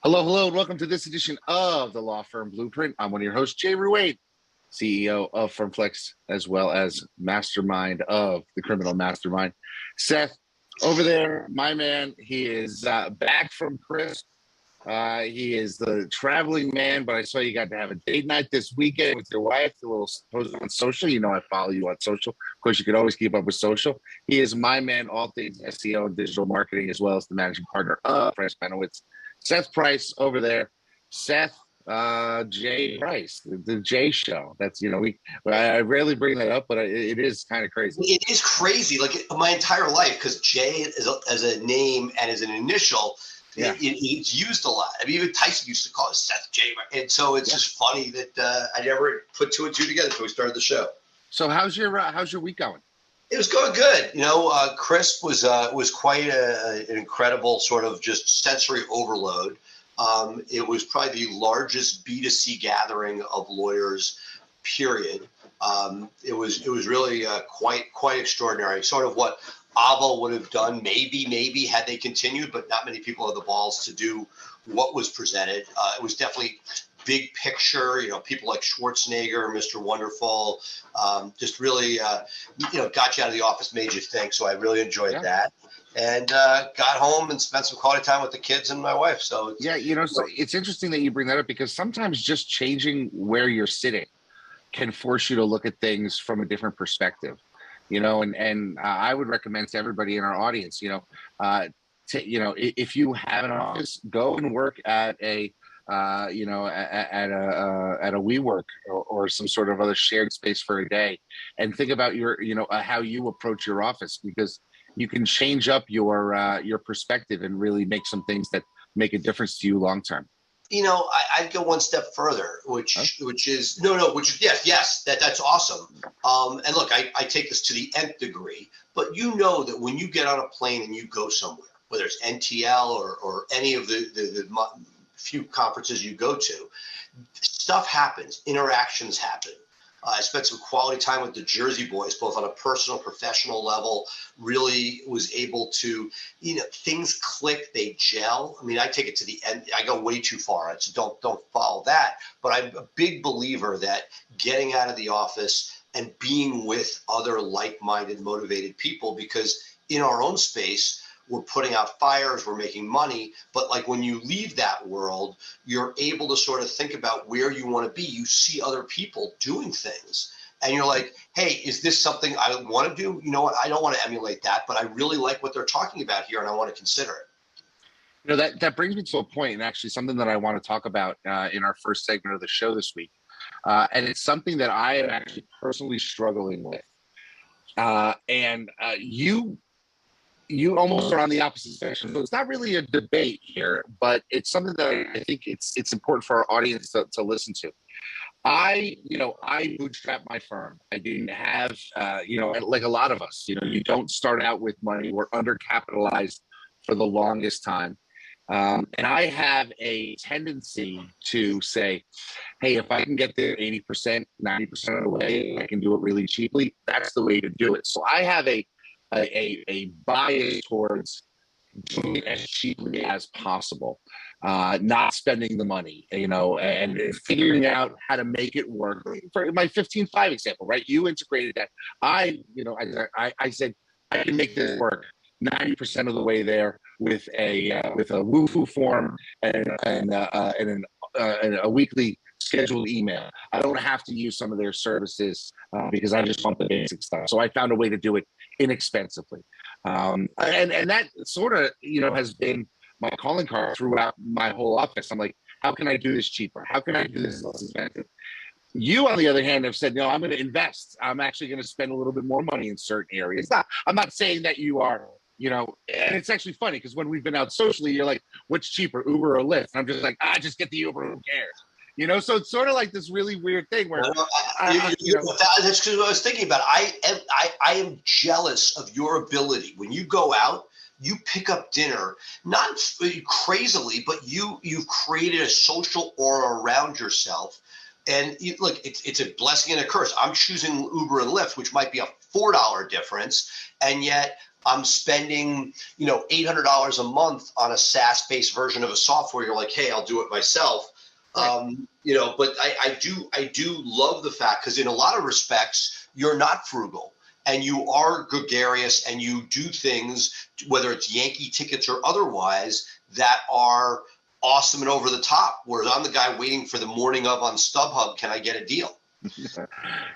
Hello, hello, and welcome to this edition of the Law Firm Blueprint. I'm one of your hosts, Jay Ruade, CEO of FirmFlex, as well as mastermind of the criminal mastermind. Seth, over there, my man, he is back from Chris. He is the traveling man, but I saw you got to have a date night this weekend with your wife, a little post on social. You know I follow you on social. Of course, you can always keep up with social. He is my man, all things SEO and digital marketing, as well as the managing partner of Price Benowitz. Seth Price over there. Seth Jay Price, the Jay Show. That's, I rarely bring that up, but it is kind of crazy. It is crazy, like my entire life, because Jay as a name and as an initial, yeah. It's used a lot. I mean, even Tyson used to call it Seth Jay, and so it's just funny that I never put two and two together until we started the show. So how's your week going? It was going good. Chris was quite an incredible sort of just sensory overload. It was probably the largest B2C gathering of lawyers, period. It was really quite extraordinary. Sort of what Avo would have done, maybe had they continued, but not many people had the balls to do what was presented. It was definitely big picture, people like Schwarzenegger, Mr. Wonderful, just really, got you out of the office, made you think. So I really enjoyed that. And got home and spent some quality time with the kids and my wife. So so it's interesting that you bring that up, because sometimes just changing where you're sitting can force you to look at things from a different perspective. And I would recommend to everybody in our audience, if you have an office, go and work at a at a WeWork or some sort of other shared space for a day, and think about your, how you approach your office, because you can change up your perspective and really make some things that make a difference to you long term. I'd go one step further, which is yes, that's awesome. And look, I take this to the nth degree, but that when you get on a plane and you go somewhere, whether it's NTL or any of the few conferences you go to, stuff happens, interactions happen. I spent some quality time with the Jersey boys, both on a personal, professional level. Really was able to, things click, they gel. I mean, I take it to the end. I go way too far. So don't follow that. But I'm a big believer that getting out of the office and being with other like-minded, motivated people, because in our own space, we're putting out fires, we're making money, but like when you leave that world, you're able to sort of think about where you want to be. You see other people doing things and you're like, hey, is this something I want to do? You know what? I don't want to emulate that, but I really like what they're talking about here and I want to consider it. That brings me to a point, and actually something that I want to talk about in our first segment of the show this week. And it's something that I am actually personally struggling with. You almost are on the opposite section. So it's not really a debate here, but it's something that I think it's important for our audience to listen to. I bootstrapped my firm. I didn't have, like a lot of us, you don't start out with money. We're undercapitalized for the longest time. And I have a tendency to say, hey, if I can get there 80%, 90% of the way, I can do it really cheaply. That's the way to do it. So I have a bias towards doing it as cheaply as possible, not spending the money, and figuring out how to make it work. For my 15.5 example, right? You integrated that. I said I can make this work 90% of the way there with a woohoo form and a weekly scheduled email. I don't have to use some of their services because I just want the basic stuff. So I found a way to do it inexpensively. And that sort of, has been my calling card throughout my whole office. I'm like, how can I do this cheaper? How can I do this less expensive? You, on the other hand, have said, no, I'm going to invest. I'm actually going to spend a little bit more money in certain areas. I'm not saying that you are, and it's actually funny because when we've been out socially, you're like, what's cheaper, Uber or Lyft? And I'm just like, just get the Uber, who cares? So it's sort of like this really weird thing where that's because I was thinking about it. I am jealous of your ability when you go out. You pick up dinner, not crazily, but you've created a social aura around yourself. And look, it's a blessing and a curse. I'm choosing Uber and Lyft, which might be a $4 difference, and yet I'm spending, $800 a month on a SaaS-based version of a software. You're like, hey, I'll do it myself. Right. But I do love the fact, because in a lot of respects, you're not frugal and you are gregarious and you do things, whether it's Yankee tickets or otherwise, that are awesome and over the top. Whereas I'm the guy waiting for the morning of on StubHub. Can I get a deal?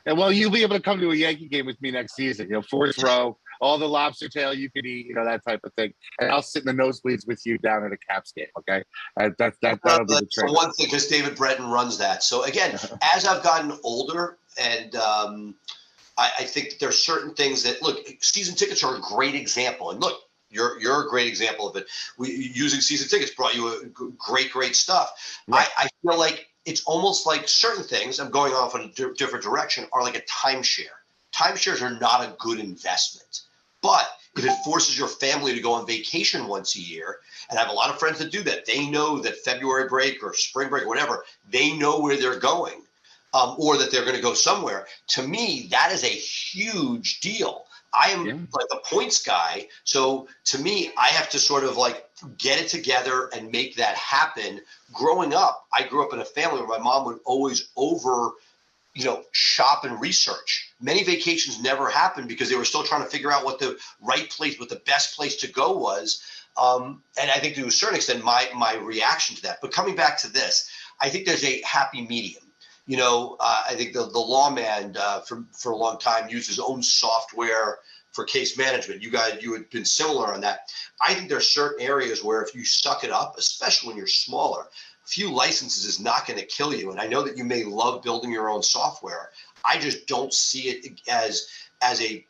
And well, you'll be able to come to a Yankee game with me next season. Fourth row, all the lobster tail you could eat, that type of thing. And I'll sit in the nosebleeds with you down at a Caps game. Okay, that'll be the trick. One thing, because David Breton runs that. So again, as I've gotten older, and I think that there are certain things that, look, season tickets are a great example. And look, you're a great example of it. Using season tickets brought you a great stuff. Right. I feel like it's almost like certain things, I'm going off in a different direction, are like a timeshare. Timeshares are not a good investment. But if it forces your family to go on vacation once a year, and I have a lot of friends that do that, they know that February break or spring break or whatever, they know where they're going, or that they're going to go somewhere. To me, that is a huge deal. I am like a points guy. So to me, I have to sort of like get it together and make that happen. Growing up, I grew up in a family where my mom would always shop and research. Many vacations never happened because they were still trying to figure out what the right place, what the best place to go was. And I think to a certain extent, my reaction to that. But coming back to this, I think there's a happy medium. I think the lawman for a long time used his own software for case management. You had been similar on that. I think there are certain areas where if you suck it up, especially when you're smaller, a few licenses is not going to kill you. And I know that you may love building your own software. I just don't see it as a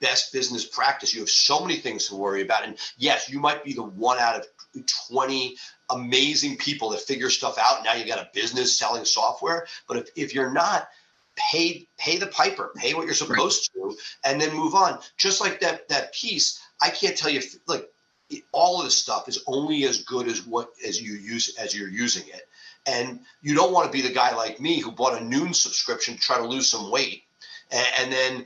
best business practice. You have so many things to worry about. And yes, you might be the one out of 20 amazing people that figure stuff out. Now you got a business selling software. But if you're not, pay the piper, pay what you're supposed to, and then move on. Just like that piece, I can't tell you, like, all of this stuff is only as good as you're using it. And you don't want to be the guy like me who bought a Noon subscription to try to lose some weight and then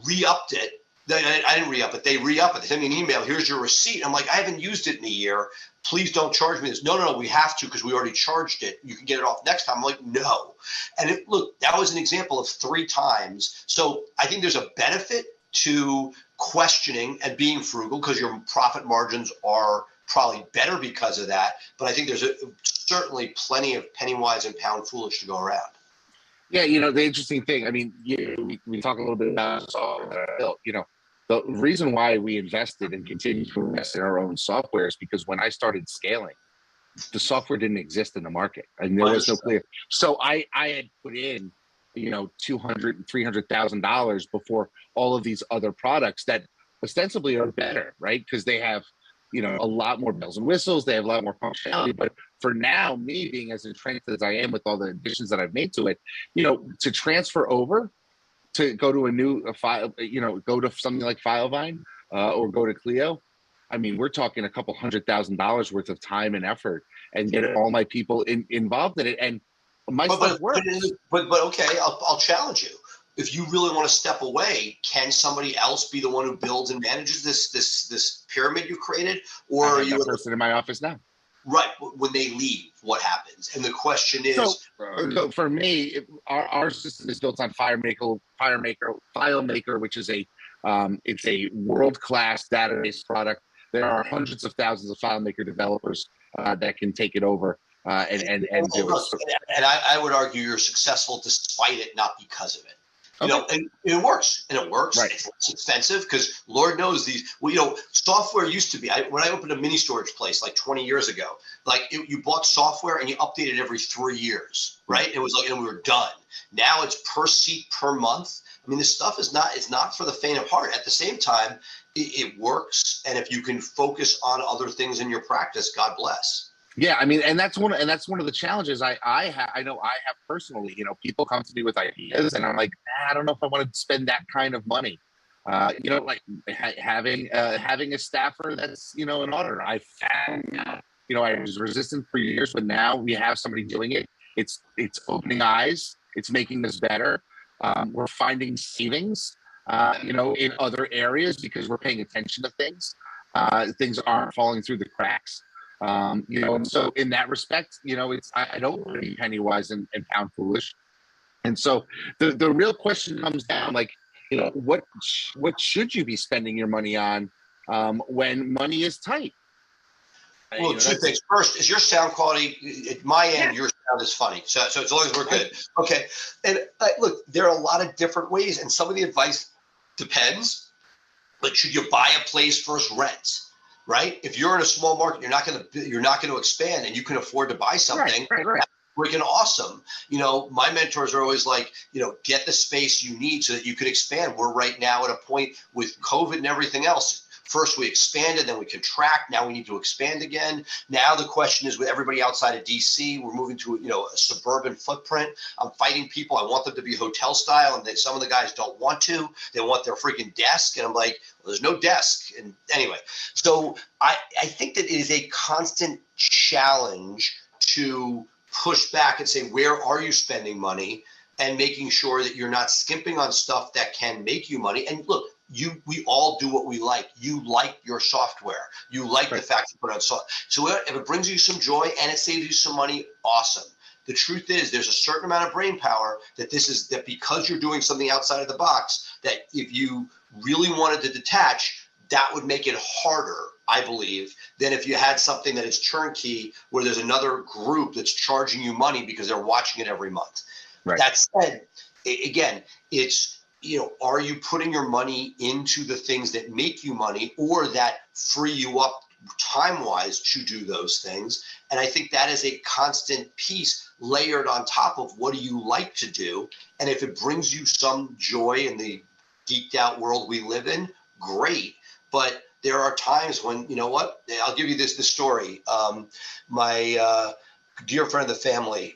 re-upped it. I didn't re-up it. They re-up it. They sent me an email. Here's your receipt. I'm like, I haven't used it in a year. Please don't charge me this. No, we have to because we already charged it. You can get it off next time. I'm like, no. And look, that was an example of 3 times. So I think there's a benefit to questioning and being frugal because your profit margins are probably better because of that. But I think there's certainly plenty of penny wise and pound foolish to go around. Yeah, the interesting thing, I mean, we talk a little bit about the reason why we invested and continue to invest in our own software is because when I started scaling, the software didn't exist in the market and there was no clear. So I had put in, $200,000 and $300,000 before all of these other products that ostensibly are better, right? Because they have, a lot more bells and whistles. They have a lot more functionality. But for now, me being as entrenched as I am with all the additions that I've made to it, to transfer over, to go to a new file, go to something like FileVine or go to Clio. I mean, we're talking a couple $100,000 worth of time and effort and get all my people involved in it. And my stuff works. But okay, I'll challenge you. If you really want to step away, can somebody else be the one who builds and manages this pyramid you created? Or are you a person in my office now? Right. When they leave, what happens? And the question is, so for me, our system is built on FileMaker, which is it's a world-class database product. There are hundreds of thousands of FileMaker developers that can take it over and do it. And I would argue you're successful despite it, not because of it. And it works, Right. It's less expensive because Lord knows software used to be. When I opened a mini storage place like 20 years ago, you bought software and you update it every 3 years, right? It was and we were done. Now it's per seat per month. I mean, this stuff is not for the faint of heart. At the same time, it works, and if you can focus on other things in your practice, God bless. Yeah, I mean, and that's one of the challenges I know I have personally. People come to me with ideas, and I'm like, I don't know if I want to spend that kind of money. Like having a staffer that's an auditor. I found I was resistant for years, but now we have somebody doing it. It's opening eyes. It's making this better. We're finding savings. in other areas because we're paying attention to things. Things aren't falling through the cracks. And so in that respect, I don't want to be penny wise and pound foolish. And so the real question comes down, like, what should you be spending your money on when money is tight? Well, two things. First, is your sound quality at my end? Yeah. Your sound is funny, so as long as we're good, okay. And look, there are a lot of different ways, and some of the advice depends. Like, should you buy a place first, rent? Right? If you're in a small market, you're not going to expand, and you can afford to buy something. Right. Freaking awesome. My mentors are always like, get the space you need so that you can expand. We're right now at a point with COVID and everything else. First we expanded, then we contract. Now we need to expand again. Now the question is, with everybody outside of DC, we're moving to a suburban footprint. I'm fighting people. I want them to be hotel style, and some of the guys don't want to. They want their freaking desk, and I'm like, well, there's no desk. And anyway, so I think that it is a constant challenge to push back and say, where are you spending money, and making sure that you're not skimping on stuff that can make you money. And look, we all do what we like. You like your software. You like the fact you put on software. So if it brings you some joy and it saves you some money, awesome. The truth is, there's a certain amount of brain power that because you're doing something outside of the box, that if you really wanted to detach, that would make it harder, I believe, than if you had something that is turnkey, where there's another group that's charging you money because they're watching it every month. Right. That said, again, it's, are you putting your money into the things that make you money or that free you up time-wise to do those things? And I think that is a constant piece layered on top of what do you like to do. And if it brings you some joy in the geeked out world we live in, great. But there are times when, I'll give you this story. My dear friend of the family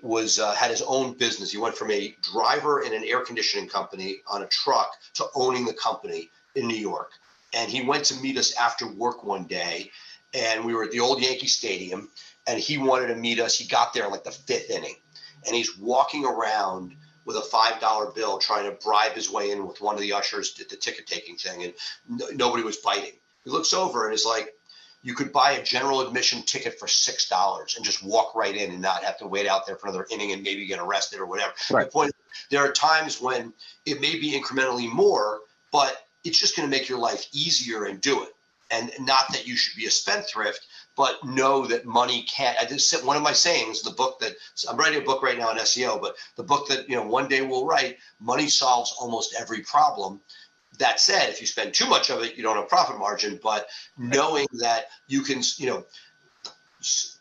had his own business. He went from a driver in an air conditioning company on a truck to owning the company in New York. And he went to meet us after work one day, and we were at the old Yankee Stadium, and he wanted to meet us. He got there in like the fifth inning, and he's walking around with a $5 bill trying to bribe his way in with one of the ushers at the ticket taking thing, and nobody was biting. He looks over and is like, you could buy a general admission ticket for $6 and just walk right in and not have to wait out there for another inning and maybe get arrested or whatever. Right. The point, there are times when it may be incrementally more, but it's just going to make your life easier and do it. And not that you should be a spendthrift, but know that money can't. One of my sayings, the book that I'm writing a book right now on SEO, but the book that one day we'll write, money solves almost every problem. That said, if you spend too much of it, you don't have profit margin. But knowing that you can,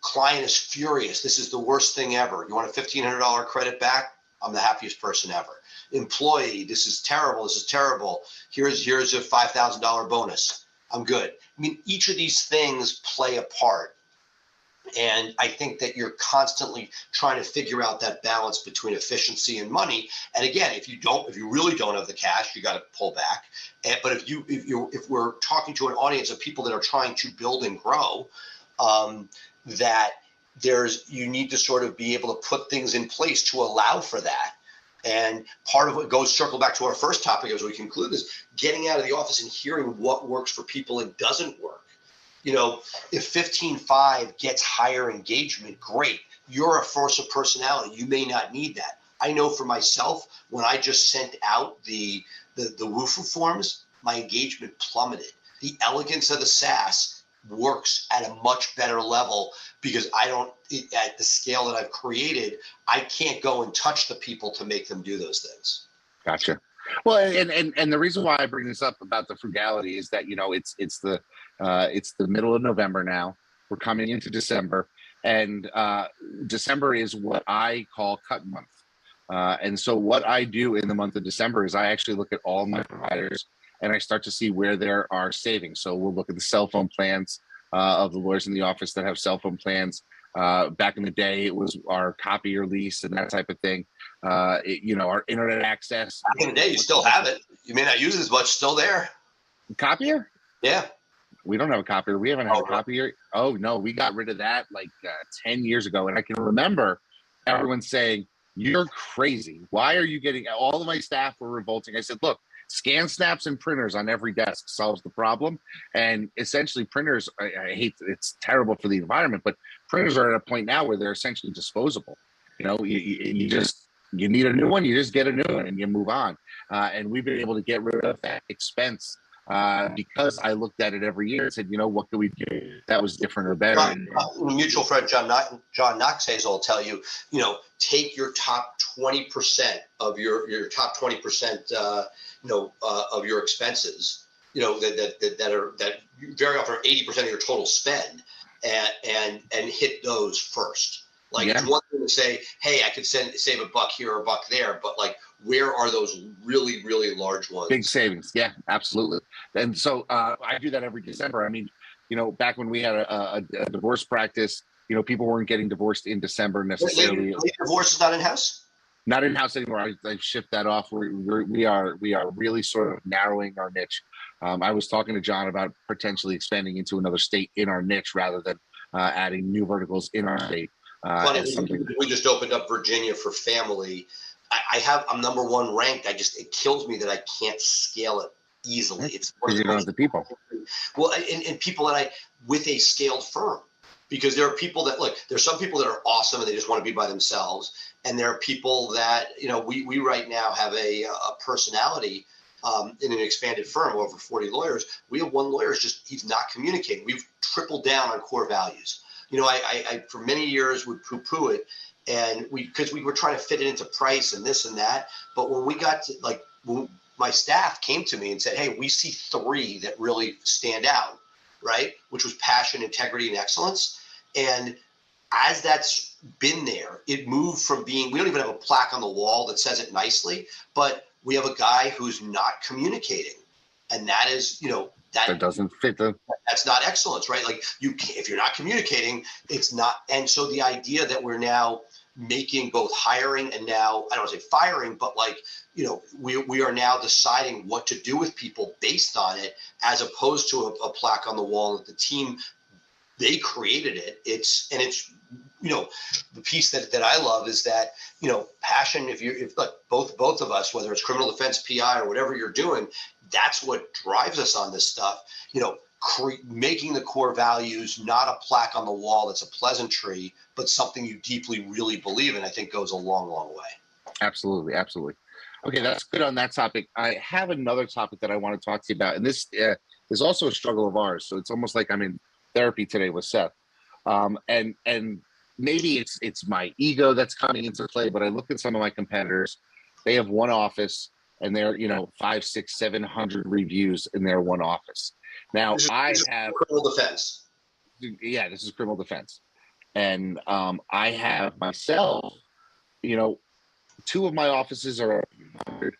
client is furious. This is the worst thing ever. You want a $1,500 credit back? I'm the happiest person ever. Employee, this is terrible. This is terrible. Here's a $5,000 bonus. I'm good. I mean, each of these things play a part. And I think that you're constantly trying to figure out that balance between efficiency and money. And again, if you really don't have the cash, you got to pull back. But if we're talking to an audience of people that are trying to build and grow, that you need to sort of be able to put things in place to allow for that. And part of what circle back to our first topic as we conclude this, getting out of the office and hearing what works for people and doesn't work. If 15.5 gets higher engagement, great. You're a force of personality. You may not need that. I know for myself, when I just sent out the WUFU forms, my engagement plummeted. The elegance of the SaaS works at a much better level because at the scale that I've created, I can't go and touch the people to make them do those things. Gotcha. Well, and the reason why I bring this up about the frugality is that it's the middle of November now. We're coming into December, and December is what I call cut month. And so what I do in the month of December is I actually look at all my providers and I start to see where there are savings. So we'll look at the cell phone plans of the lawyers in the office that have cell phone plans. Back in the day, it was our copier lease and that type of thing. Our internet access. Back in the day, you still have it. You may not use it as much, still there. Copier? Yeah. We don't have a copier. We haven't had a copier. Oh, no, we got rid of that like 10 years ago. And I can remember everyone saying, you're crazy. Why are you getting, all of my staff were revolting. I said, look, Scan snaps and printers on every desk solves the problem. And essentially printers, I hate, it's terrible for the environment, but printers are at a point now where they're essentially disposable. You need a new one, you just get a new one and you move on. And we've been able to get rid of that expense because I looked at it every year and said, what can we do that was different or better? Mutual friend John Knoxhazel will tell you, take your top 20% of your top 20%, of your expenses, that very often are 80% of your total spend, and hit those first. Like, it's one thing to say, hey, I could save $1 here or $1 there, but like, where are those really, really large ones? Big savings. Yeah, absolutely. And so I do that every December. I mean, back when we had a divorce practice, people weren't getting divorced in December necessarily. Divorce is not in-house? Not in-house anymore. I've shipped that off. We are really sort of narrowing our niche. I was talking to John about potentially expanding into another state in our niche rather than adding new verticals in our state. Funny, we just opened up Virginia for family. I'm number 1 ranked. It kills me that I can't scale it easily. It's because you don't have the people. Well, and people that with a scaled firm, because there are people that there's some people that are awesome and they just want to be by themselves, and there are people that we right now have a personality in an expanded firm of over 40 lawyers. We have one lawyer he's not communicating. We've tripled down on core values. I for many years would poo-poo it, and because we were trying to fit it into price and this and that. But when we got to when my staff came to me and said, hey, we see 3 that really stand out, right? Which was passion, integrity, and excellence. And as that's been there, it moved from being, we don't even have a plaque on the wall that says it nicely, but we have a guy who's not communicating. And that is, that doesn't fit that's not excellence, right? Like, if you're not communicating, it's not. And so the idea that we're now making both hiring and now, I don't want to say firing, but we are now deciding what to do with people based on it, as opposed to a plaque on the wall that the team, they created it. It's the piece that I love is that, passion, if both of us, whether it's criminal defense, PI, or whatever you're doing, that's what drives us on this stuff, making the core values not a plaque on the wall that's a pleasantry, but something you deeply really believe in, I think goes a long, long way. Absolutely. Absolutely. Okay, that's good on that topic. I have another topic that I want to talk to you about, and this is also a struggle of ours. So it's almost like I'm in therapy today with Seth. And maybe it's my ego that's coming into play, but I look at some of my competitors. They have one office, and they're 500, 600, 700 reviews in their one office. Now I have criminal defense. Yeah, this is criminal defense, and I have myself. 2 of my offices are at 100.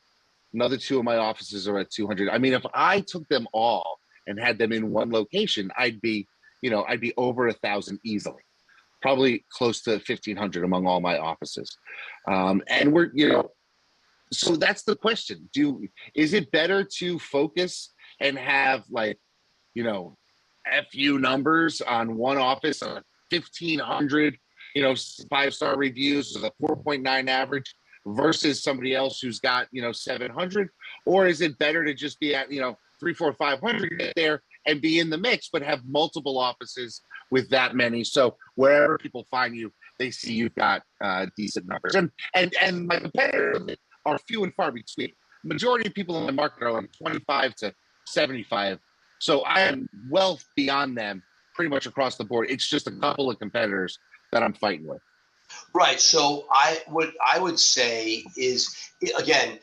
Another 2 of my offices are at 200. I mean, if I took them all and had them in one location, I'd be over 1,000 easily, probably close to 1,500 among all my offices. And we're, so that's the question. Is it better to focus and have FU numbers on one office, 1,500, 5-star reviews with a 4.9 average versus somebody else who's got, 700? Or is it better to just be at, 300, 400, 500 there and be in the mix, but have multiple offices with that many? So wherever people find you, they see you've got decent numbers. And my competitors are few and far between. Majority of people in the market are 25 to 75. So I am well beyond them pretty much across the board. It's just a couple of competitors that I'm fighting with. Right. So I would say is, again,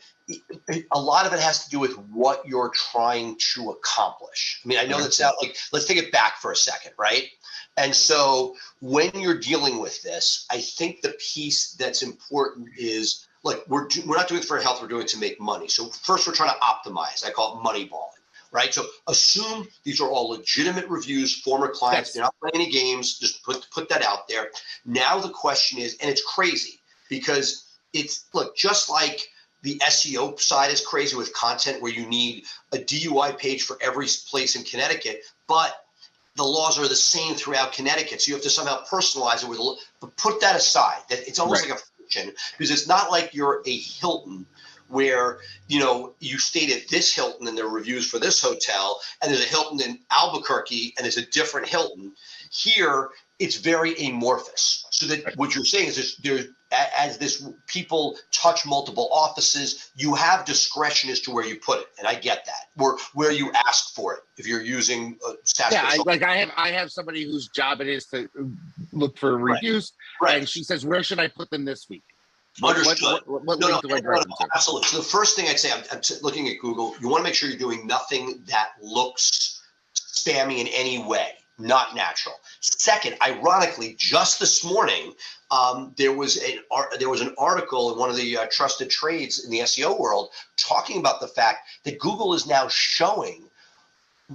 a lot of it has to do with what you're trying to accomplish. I mean, I know that's not let's take it back for a second, right? And so when you're dealing with this, I think the piece that's important is, we're not doing it for health, we're doing it to make money. So first we're trying to optimize. I call it money balling, right? So assume these are all legitimate reviews, former clients, they're not playing any games, just put that out there. Now the question is, and it's crazy because it's, just like the SEO side is crazy with content where you need a DUI page for every place in Connecticut, but the laws are the same throughout Connecticut. So you have to somehow personalize it but put that aside. That it's almost like a fiction, because it's not like you're a Hilton where, you stayed at this Hilton and there are reviews for this hotel, and there's a Hilton in Albuquerque and there's a different Hilton. Here, it's very amorphous. So that what you're saying is as people touch multiple offices, you have discretion as to where you put it, and I get that. Where you ask for it if you're using SaaS. Yeah, I have somebody whose job it is to look for reviews, right. And she says, "Where should I put them this week?" Understood. What link do I direct them to? Absolutely. So the first thing I'd say, I'm looking at Google. You want to make sure you're doing nothing that looks spammy in any way. Not natural. Second, ironically, just this morning, there was an article in one of the trusted trades in the SEO world talking about the fact that Google is now showing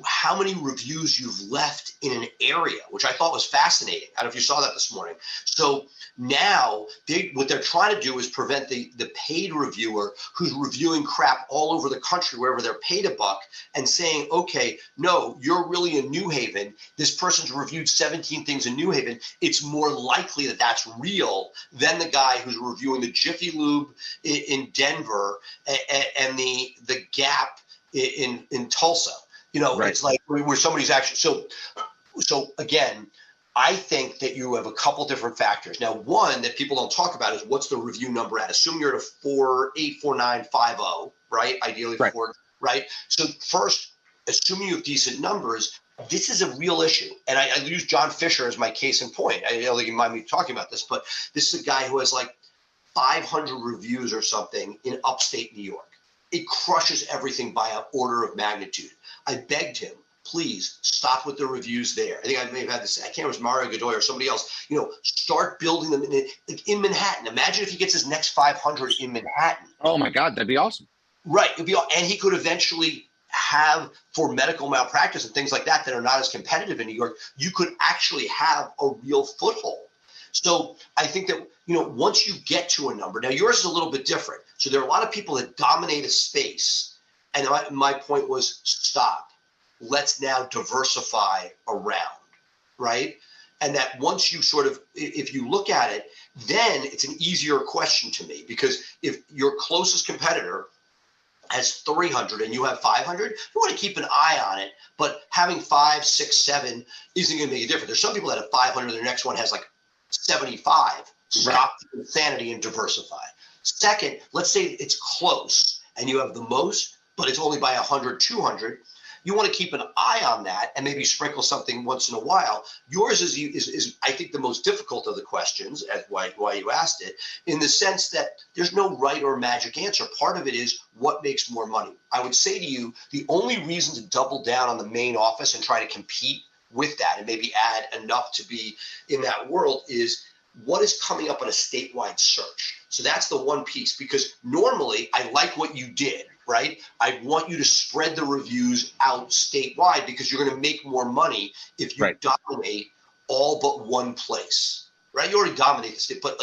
how many reviews you've left in an area, which I thought was fascinating. I don't know if you saw that this morning. So now what they're trying to do is prevent the paid reviewer who's reviewing crap all over the country, wherever they're paid $1, and saying, okay, no, you're really in New Haven. This person's reviewed 17 things in New Haven. It's more likely that that's real than the guy who's reviewing the Jiffy Lube in Denver and the Gap in Tulsa. It's like where somebody's actually so again, I think that you have a couple different factors. Now, one that people don't talk about is what's the review number at? Assume you're at a 4.84950, right? Ideally 4, right? So first, assuming you have decent numbers, this is a real issue. And I use John Fisher as my case in point. I don't think you mind me talking about this, but this is a guy who has like 500 reviews or something in upstate New York. It crushes everything by an order of magnitude. I begged him, please stop with the reviews there. I think I may have had this. I can't remember if it was Mario Godoy or somebody else. Start building them in Manhattan. Imagine if he gets his next 500 in Manhattan. Oh my God, that'd be awesome. Right. And he could eventually have, for medical malpractice and things like that are not as competitive in New York, you could actually have a real foothold. So I think that, once you get to a number, now yours is a little bit different. So there are a lot of people that dominate a space. And my point was, stop. Let's now diversify around, right? And that once you sort of, if you look at it, then it's an easier question to me, because if your closest competitor has 300 and you have 500, you want to keep an eye on it. But having 5, 6, 7 isn't going to make a difference. There's some people that have 500, their next one has like 75. Stop the insanity and diversify. Second, let's say it's close and you have the most, but it's only by 100, 200. You want to keep an eye on that and maybe sprinkle something once in a while. Yours is I think, the most difficult of the questions, as why you asked it, in the sense that there's no right or magic answer. Part of it is what makes more money. I would say to you, the only reason to double down on the main office and try to compete with that and maybe add enough to be in that world is what is coming up on a statewide search. So that's the one piece, because normally I like what you did. Right? I want you to spread the reviews out statewide, because you're going to make more money if you dominate all but one place. Right? You already dominate the state, but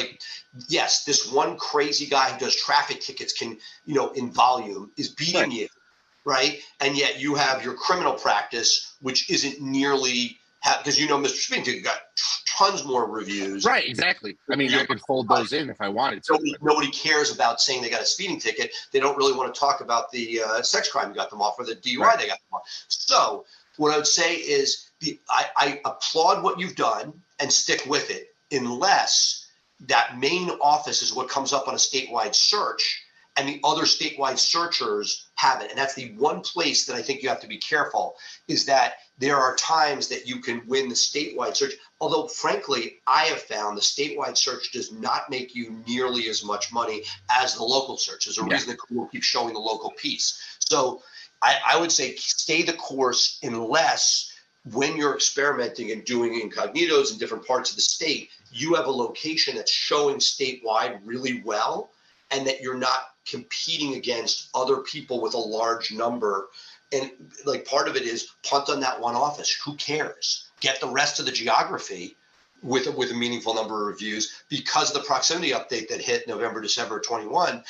yes, this one crazy guy who does traffic tickets can, in volume is beating you. Right? And yet you have your criminal practice, which isn't nearly, because Mr. Speeding Ticket got tons more reviews. Right, exactly. I mean, I could fold those in if I wanted to. Nobody cares about saying they got a speeding ticket. They don't really want to talk about the sex crime you got them off, or the DUI they got them off. So what I would say is I applaud what you've done and stick with it, unless that main office is what comes up on a statewide search and the other statewide searchers have it. And that's the one place that I think you have to be careful, is that there are times that you can win the statewide search. Although, frankly, I have found the statewide search does not make you nearly as much money as the local search. There's a reason that Google keeps showing the local piece. So I would say stay the course, unless when you're experimenting and doing incognitos in different parts of the state, you have a location that's showing statewide really well, and that you're not competing against other people with a large number. And part of it is punt on that one office. Who cares? Get the rest of the geography with a meaningful number of reviews, because of the proximity update that hit November, December 21.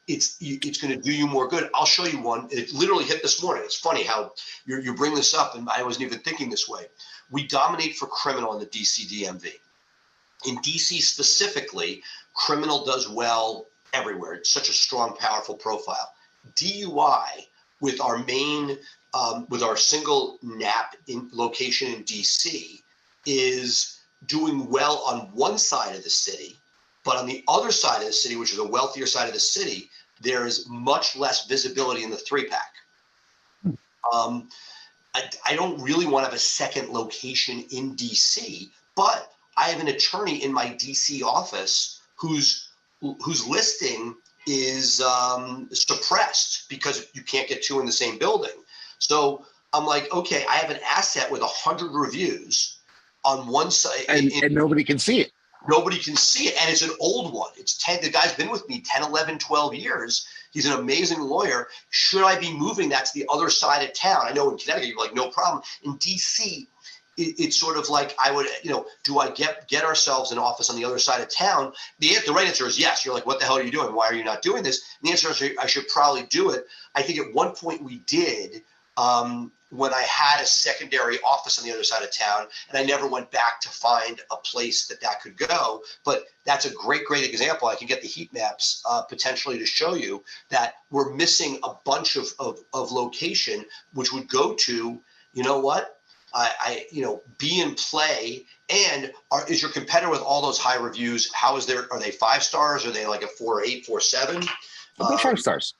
It's going to do you more good. I'll show you one. It literally hit this morning. It's funny how you bring this up, and I wasn't even thinking this way. We dominate for criminal in the DC DMV. In DC specifically, criminal does well everywhere. It's such a strong, powerful profile. DUI with our main, with our single NAP in location in DC is doing well on one side of the city, but on the other side of the city, which is a wealthier side of the city, there is much less visibility in the 3-pack. I don't really want to have a second location in DC, but I have an attorney in my DC office whose listing is suppressed because you can't get two in the same building. So I'm like, okay, I have an asset with 100 reviews on one side, and nobody can see it. Nobody can see it, and it's an old one. It's 10. The guy's been with me 10, 11, 12 years. He's an amazing lawyer. Should I be moving that to the other side of town? I know in Connecticut, you're like, no problem. In DC, it's sort of like I would, do I get ourselves an office on the other side of town? The right answer is yes. You're like, what the hell are you doing? Why are you not doing this? And the answer is I should probably do it. I think at one point we did when I had a secondary office on the other side of town, and I never went back to find a place that could go. But that's a great example. I can get the heat maps potentially to show you that we're missing a bunch of location, which would go to, you know what? Be in play. And is your competitor with all those high reviews? Are they 5 stars? Are they like a 4.8, 4.7? They're 5 stars.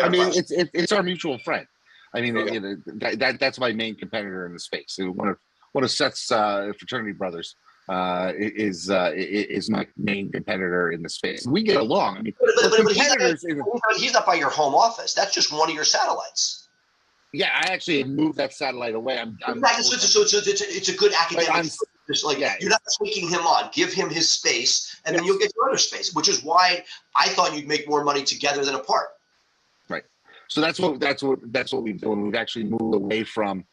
I mean, it's our mutual friend. I mean, okay. That's my main competitor in the space. One of Seth's fraternity brothers is my main competitor in the space. We get along. I mean, but he's not by your home office. That's just one of your satellites. Yeah, I actually moved that satellite away. So it's a good academic. You're not taking him on. Give him his space, and then you'll get your other space. Which is why I thought you'd make more money together than apart. Right. So that's what we've done. We've actually moved away from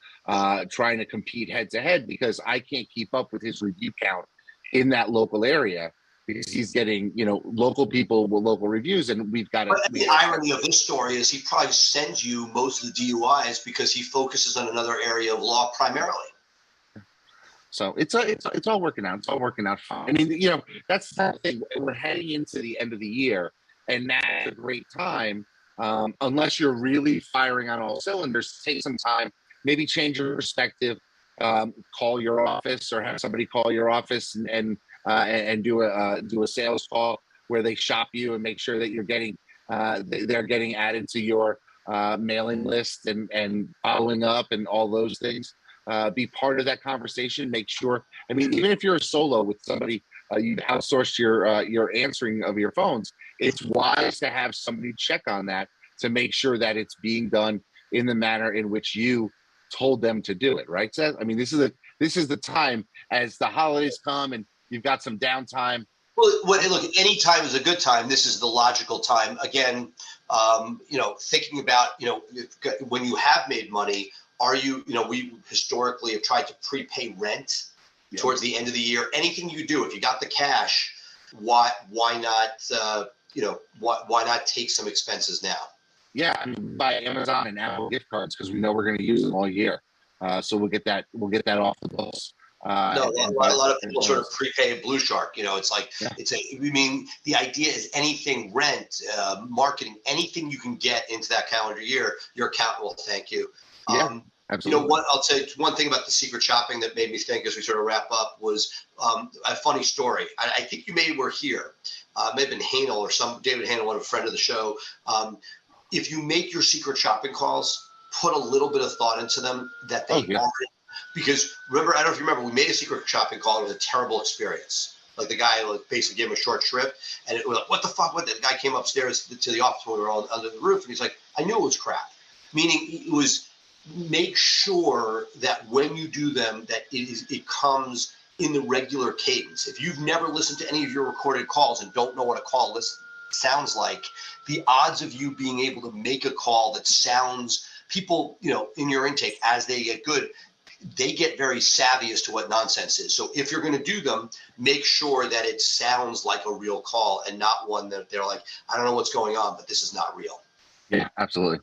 trying to compete head to head because I can't keep up with his review count in that local area because he's getting local people with local reviews, and we've got to. The irony of this story is he probably sends you most of the DUIs because he focuses on another area of law primarily. So it's all working out. It's all working out fine. I mean, that's the thing. We're heading into the end of the year, and that's a great time. Unless you're really firing on all cylinders, take some time, maybe change your perspective, call your office or have somebody call your office and do a sales call where they shop you and make sure that you're getting they're getting added to your mailing list and following up and all those things. Be part of that conversation. Make sure. I mean, even if you're a solo with somebody, you've outsourced your answering of your phones. It's wise to have somebody check on that to make sure that it's being done in the manner in which you told them to do it. Right, Seth? I mean, this is the time as the holidays come and you've got some downtime. Well, look, any time is a good time. This is the logical time. Again, thinking about when you have made money. Are you, we historically have tried to prepay rent towards the end of the year. Anything you do, if you got the cash, why not, why not take some expenses now? Yeah, I mean, buy Amazon and Apple gift cards because we know we're going to use them all year. So we'll get that off the books. A lot of people sort of prepay Blue Shark. It's like the idea is anything rent, marketing, anything you can get into that calendar year, your account will thank you. Absolutely. I'll say one thing about the secret shopping that made me think as we sort of wrap up was a funny story. I think you were here. May have been Hanel or David Hanel, one friend of the show. If you make your secret shopping calls, put a little bit of thought into them that they aren't. Because remember, I don't know if you remember, we made a secret shopping call. It was a terrible experience. Like the guy basically gave him a short shrift, and it was like, what the fuck? The guy came upstairs to the office when we were all under the roof, and he's like, I knew it was crap. Meaning it was. Make sure that when you do them, that it comes in the regular cadence. If you've never listened to any of your recorded calls and don't know what a call list sounds like, the odds of you being able to make a call that sounds people, in your intake as they get good, they get very savvy as to what nonsense is. So if you're going to do them, make sure that it sounds like a real call and not one that they're like, I don't know what's going on, but this is not real. Yeah, absolutely.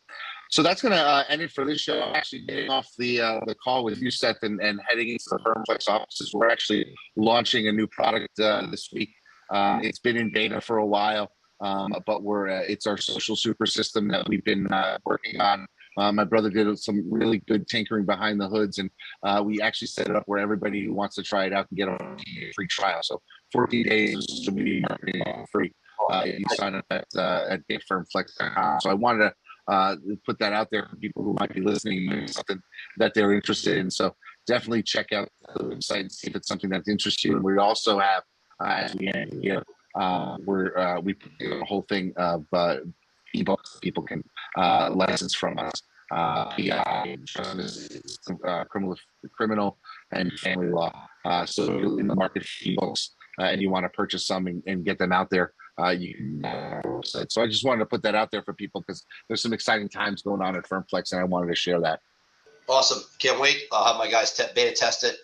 So that's going to end it for this show. I'm actually getting off the call with you, Seth, and heading into the Firmplex offices. We're actually launching a new product this week. It's been in beta for a while. but it's our social super system that we've been working on. My brother did some really good tinkering behind the hoods, and we actually set it up where everybody who wants to try it out can get a free trial. So 14 days of social media marketing free if you sign up at bigfirmflex.com. So I wanted to put that out there for people who might be listening, something that they're interested in. So definitely check out the website and see if it's something that interests you. And we also have, as we end here, we put a whole thing of ebooks people can license from us. PI, criminal and family law. So if you're in the market for ebooks and you want to purchase some and get them out there, you can. So I just wanted to put that out there for people because there's some exciting times going on at FirmFlex, and I wanted to share that. Awesome. Can't wait. I'll have my guys beta test it.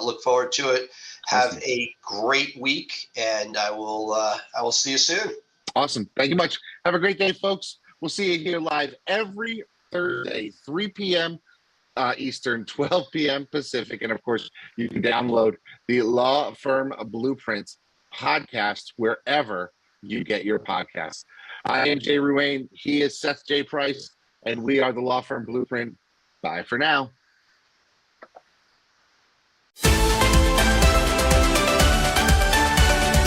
Look forward to it. Have a great week, and I will see you soon. Awesome. Thank you much. Have a great day, folks. We'll see you here live every Thursday, 3 p.m. Eastern, 12 p.m. Pacific. And of course, you can download the Law Firm Blueprint podcast wherever you get your podcasts. I am Jay Ruane. He is Seth J. Price, and we are the Law Firm Blueprint. Bye for now.